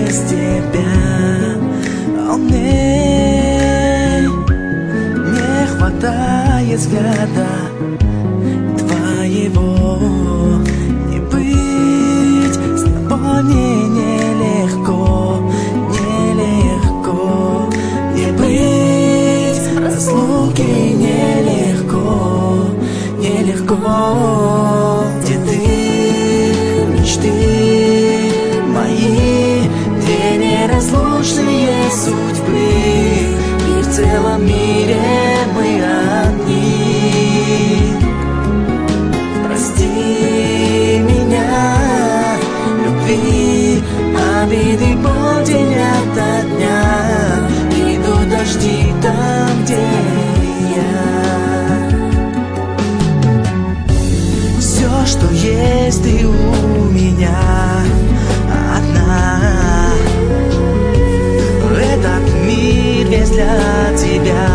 без тебя. Мне не хватает взгляда твоего. Не быть с тобой мне нелегко, нелегко. Не быть в разлуке нелегко, нелегко. Где ты, мечты мои, две неразлучные судьбы, и в целом мире мы одни. Прости меня, любви, обиды, боль день ото дня. Идут дожди там, где я. Все, что есть, ты у меня одна. Этот мир весь для тебя.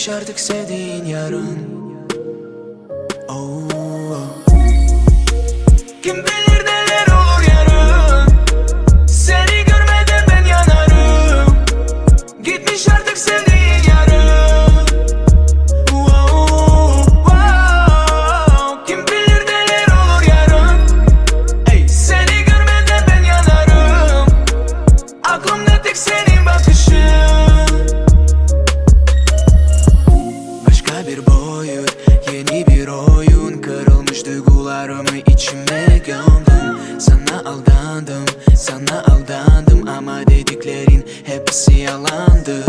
Gitmiş artık sevdiğin yarın. Oh, oh. Kim bilir neler olur yarın. Seni görmeden ben yanarım. Gitmiş artık sevdiğin yarın. Oh, oh. Kim bilir neler olur yarın. Ey, seni görmeden ben yanarım. Aklımda tek senin bakışın. Başka bir boyut, yeni bir oyun. Kırılmış duygularımı içime gömdüm. Sana aldandım ama dediklerin hepsi yalandı.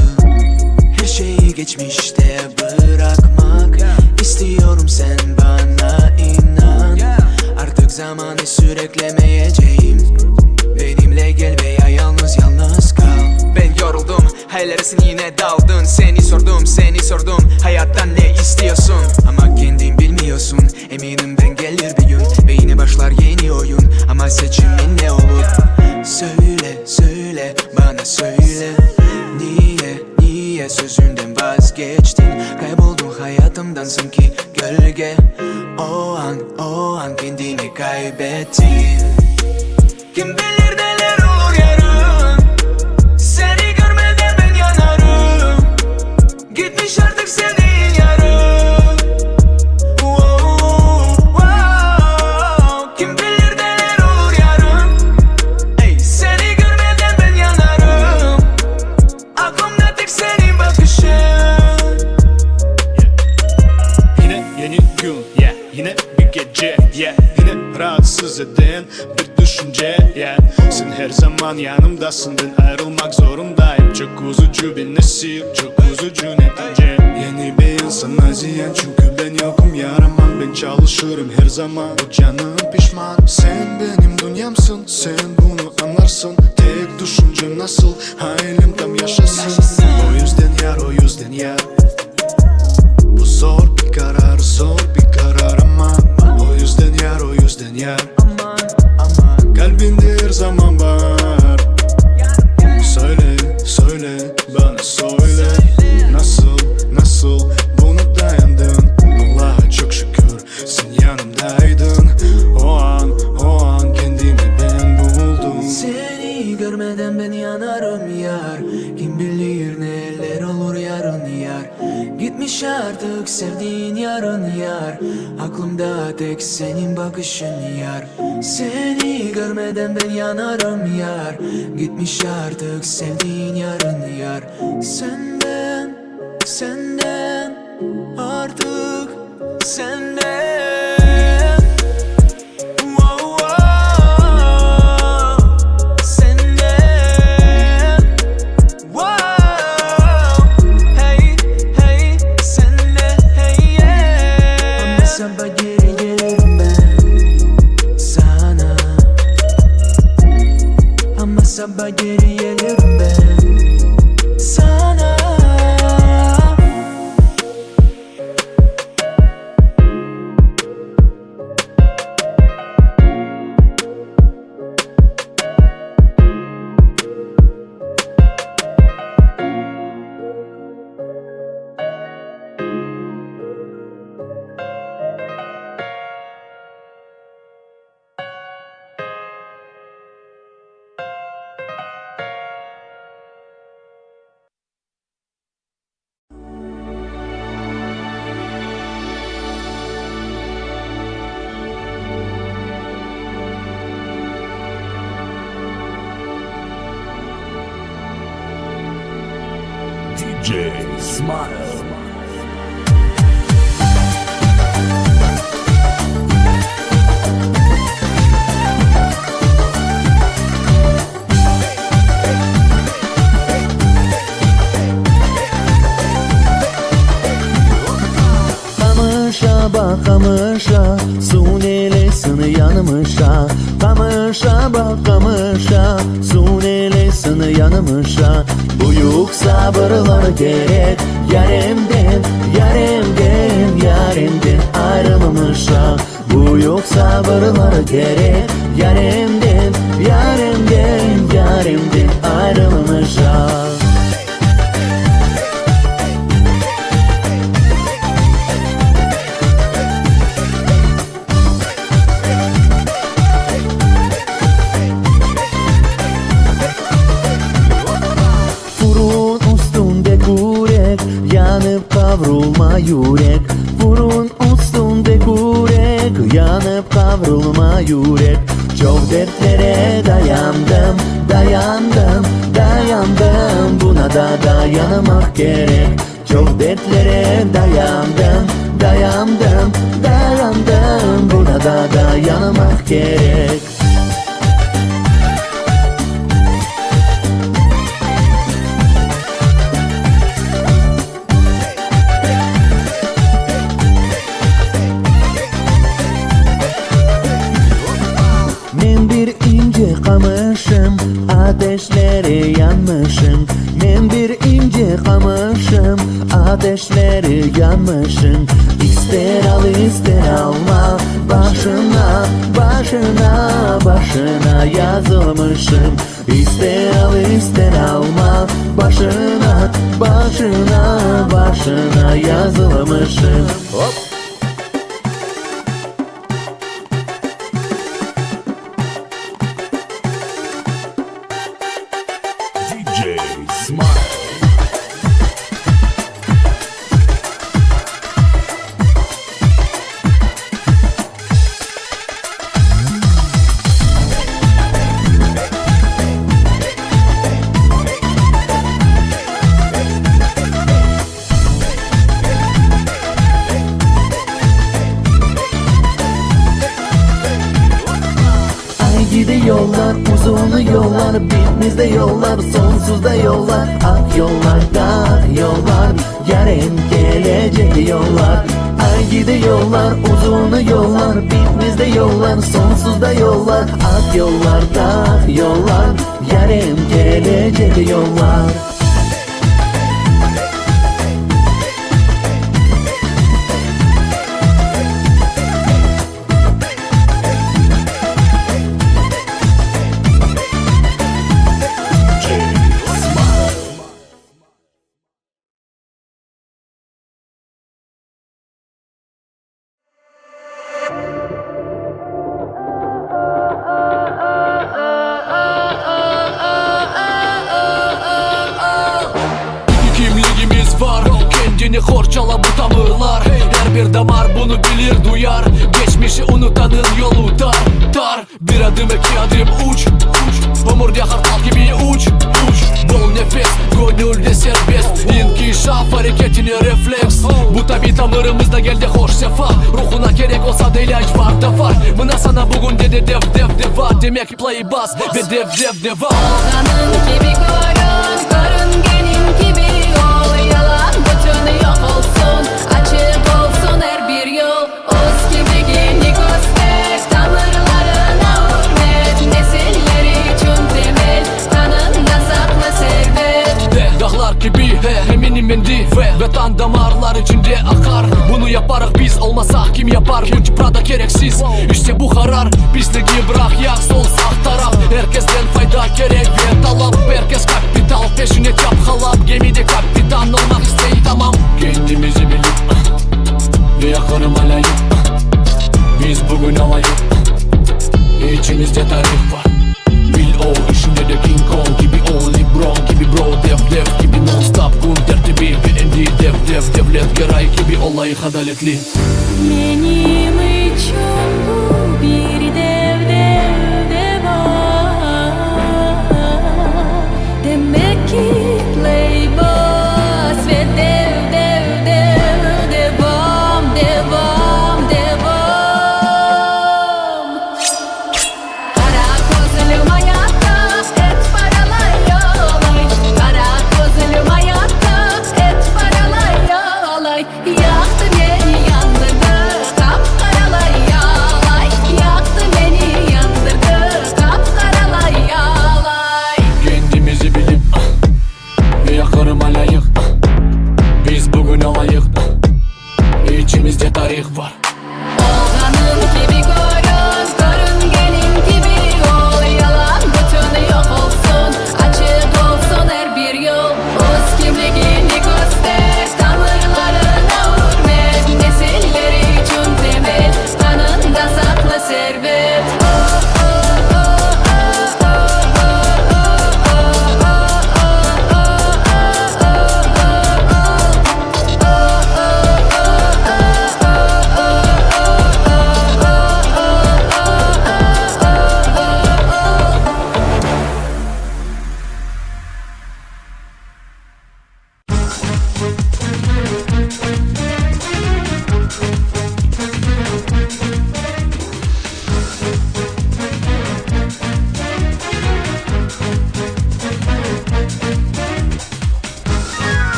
Her şeyi geçmişte bırakmak istiyorum, sen bana inan. Artık zamanı süreklemeyeceğim. Benimle gel veya yalnız kal. Ben yoruldum, hayallersin yine daldın. Seni sordum, hayattan ne istiyorsun? Ama kendin bilmiyorsun, eminim ben gelir bir gün ve yine başlar yeni oyun. Ama seçimin ne olur? Söyle, bana söyle. Niye sözünden vazgeçtin? Kayboldun hayatımdan sanki gölge. O an kendini kaybettin. Kim bilir neler olur yarın. Seni görmeden ben yanarım. Gitmiş artık sevdiğin yarın. Oh, oh. Kim bilir neler olur yarın. Ey, seni görmeden ben yanarım. Aklımda tek senin bakışın. Yine yeni gün, yine bir gece, yine rahatsız eden bir düşünce, sen her zaman yanımdasın, ben ayrılmak zorundayım. Çok üzücü bir nesil, çok üzücü netice. Yeni bir insana ziyan, çünkü ben yokum yaramam. Ben çalışırım her zaman, bu canım pişman. Sen benim dünyamsın, sen bunu anlarsın. Tek düşüncem nasıl hayalim tam yaşasın. O yüzden yar, bu zor bir karar ama o yüzden yar, kalbinde her zaman var. Söyle, bana söyle. Nasıl bunu dayandın? Allah'a çok şükür sen yanımdaydın. O an kendimi ben buldum. Seni görmeden ben yanarım yar. Kim bilir neler olur yarın yar. Gitmiş artık sevdiğin yarın yar. Aklımda tek senin bakışın yar. Seni görmeden ben yanarım yar. Gitmiş artık sevdiğin yarın yar. Senden artık senden. Oh, oh. Senden. Oh. Hey, senden. Hey, yeah. Ama sabah geri gelirim ben sana. Ama sabah geri gelirim ben sana. DJ Smile. Kamışa bak kamışa, su nelesin yanmışa. Kamışa bak kamışa, su nelesin yanmışa. Büyük sabırlar gerek yarimden ayrılmışa. Büyük sabırlar gerek yarimden ayrılmışa. Yanıp kavrulma yürek, vurun üstünde kürek. Yanıp kavrulma yürek, çok dertlere dayandım, dayandım, dayandım. Buna da dayanmak gerek. Çok dertlere dayandım, dayandım, dayandım. Buna da dayanmak gerek. Men bir ince kamışım, ateşlere yanmışım. Men bir ince kamışım, ateşlere yanmışım. İster al ister alma, başına, başına, başına yazılmışım. İster al ister alma, başına, başına, başına yazılmışım. Hop. DJ Smile. Yollar, uzun yollar, bitmezde yollar, sonsuzda yollar. Ak yollar, dar yollar, yarın gelecek yollar. Ay gidiyorlar, uzun yollar, bitmezde yollar, sonsuzda yollar. Ak yollar, dar yollar, yarın gelecek yollar. Kendini horçala bu tavırlar. Her bir damar bunu bilir duyar. Geçmişi unutanın yolu dar, dar. Bir adım iki adım uç, uç. Homurda kartal gibi uç, uç. Bol nefes, gönülde serbest. İnkişaf hareketini refleks. Bu tabi tavırımızda geldi hoş sefa. Ruhuna gerek olsa da ilaç var da var. Buna sana bugün dedi dev dev deva. Demek play bas ve dev dev deva. Olganın gibi korun, korun gelin gibi ol. Yalan bütün yok olsun, açık olsun her bir yol. Oz gibi geni göster, damarlarına hürmet. Nesiller için temel, kanında saklı servet. Dağlar gibi eminim endi ve tan damarlar içinde akar. Bunu yaparak biz olmasak kim yapar? Bu ciprada gereksiz, işte bu karar. Bizligi bırak yak sol sağ taraf. Herkesten fayda gerek ve talap. Herkes kapital peşine çap halap. Gemide kapitan olmak isteyi tamam. Kendimizi bilip ve yakarım alayım. Biz bugün alayım. İçimizde tarih var. Bil o işinde de King Kong gibi ol. LeBron gibi bro dev dev gibi non stop. Gun tertibi ve endi dev dev devlet geray gibi olayı adaletli. Benim için bu bir dev dev deva. Demek ki play boss ve dev dev dev devam devam devam. Kara kozulum hayatta et paralayolay. Kara kozulum hayatta et paralayolay. Yaktı beni yandırdı kapkaralayolay. Yaktı beni yandırdı kapkaralayolay. Kendimizi bilip ve yakarım alayık. Biz bugün alayık. İçimizde tarih var. Olganın gibi korun, korun gelin gibi ol. Yalan bütün yok olsun, açık olsun her bir yol. Oz kimliğini göster, tavırlarına hürmet. Nesiller için temel, kanında saklı servet.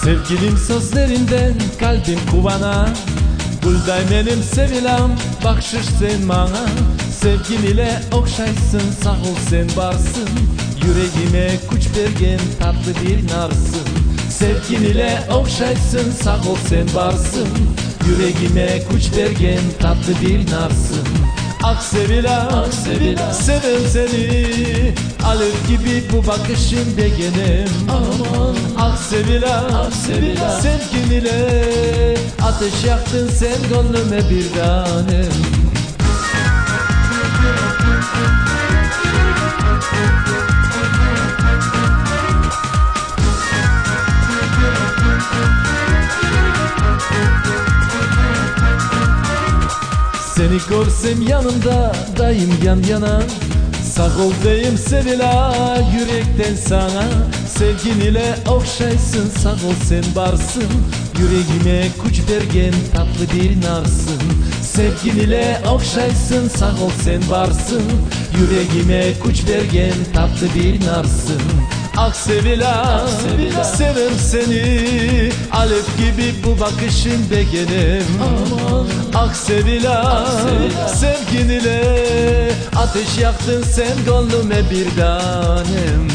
Sevgilim sözlerinden kalbim kuvana, Gülday benim sevilam, bakşış sen bana. Sevgin ile okşaysın, sağ ol sen varsın, yüreğime güç bergen tatlı bir narsın. Sevgin ile okşaysın, sağ ol sen varsın, yüreğime güç bergen tatlı bir narsın. Ah sevilam, sevem seni, alev gibi bu bakışın begenim. Ah sevilam, sevgin ile ateş yaktın sen gönlüme bir tanem. Seni görsem yanımda dayım yan yana, sağ ol deyim sevila yürekten sana. Sevgin ile okşaysın, sağ ol sen varsın, yüreğime güç bergen tatlı bir narsın. Sevgin ile okşaysın, sağ ol sen varsın, yüreğime güç bergen tatlı bir narsın. Ah sevila, sevem seni, alev gibi bu bakışın begenim. Ah sevila, sevgin ile ateş yaktın sen gönlüme bir tanem.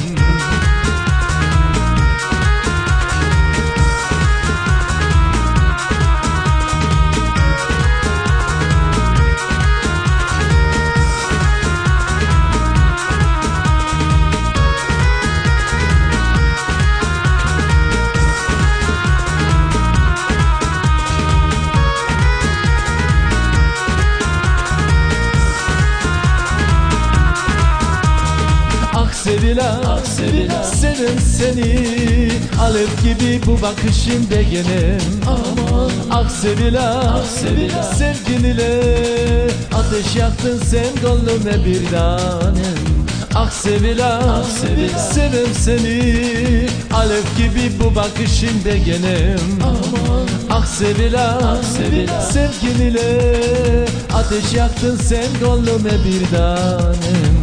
Sevila, sevem seni, alev gibi bu bakışın begenim. Ah sevila, sevgin ile ateş yaktın sen gönlüme bir tanem. Ah sevila, sevem seni, alev gibi bu bakışın begenim. Ah sevila, sevgin ile ateş yaktın sen gönlüme bir tanem.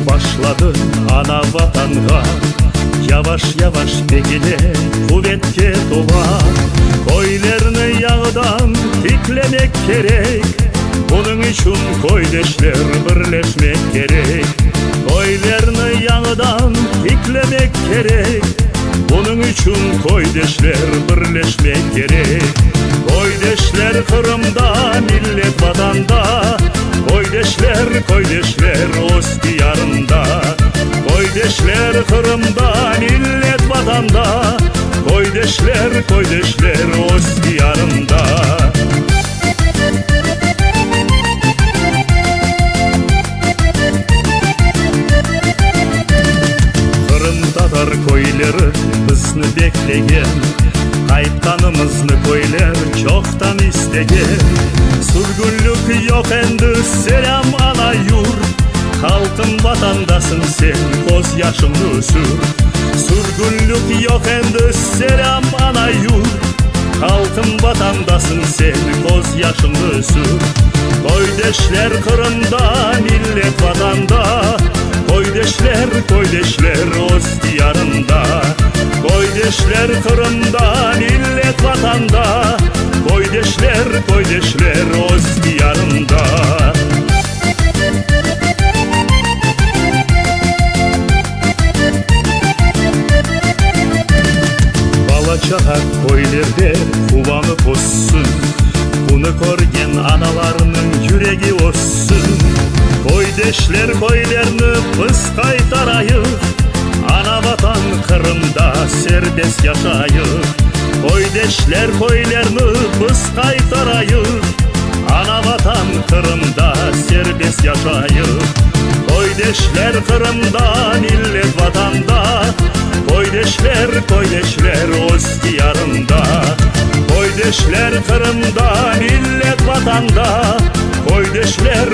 Başladı ana vatanға, yavaş yavaş begine kuvvetke doğar. Koylarını yağdan tiklemek gerek, bunun için koydeşler birleşmek gerek. Koylarını yağdan tiklemek gerek, bunun için koydeşler birleşmek gerek. Koydeşler Kırım'da, millet vatanda, koydeşler öz diyarında. Koydeşler Kırım'da, millet vatanda, koydeşler öz diyarında. Kırım'dadır koyları bizni bekleyen, qaytqanımızны koylar çoktan istegen. Sürgünlük yok endi selam ana yurt, halkın vatandasın sen koz yaşımlı sür. Sürgünlük yok endi selam ana yurt, halkın vatandasın sen koz yaşımlı sür. Koydeşler Kırım'da, millet vatanda, koydeşler öz diyarında. Koydeşler Kırım'da, millet vatanda, koydeşler koydeşler öz diyarında. Bala çaha koylarda uvanıp olsun, bunu korgen analarının yüreği olsun. Koydeşler koylarını biz kaytarayıq, ana vatan Kırım'da serbest yaşayıq. Koydeşler koylarını biz kaytarayıq, ana vatan Kırım'da serbest yaşayıq. Koydeşler Kırım'da millet vatanda, koydeşler öz diyarında. Koydeşler Kırım'da millet vatanda, koydeşler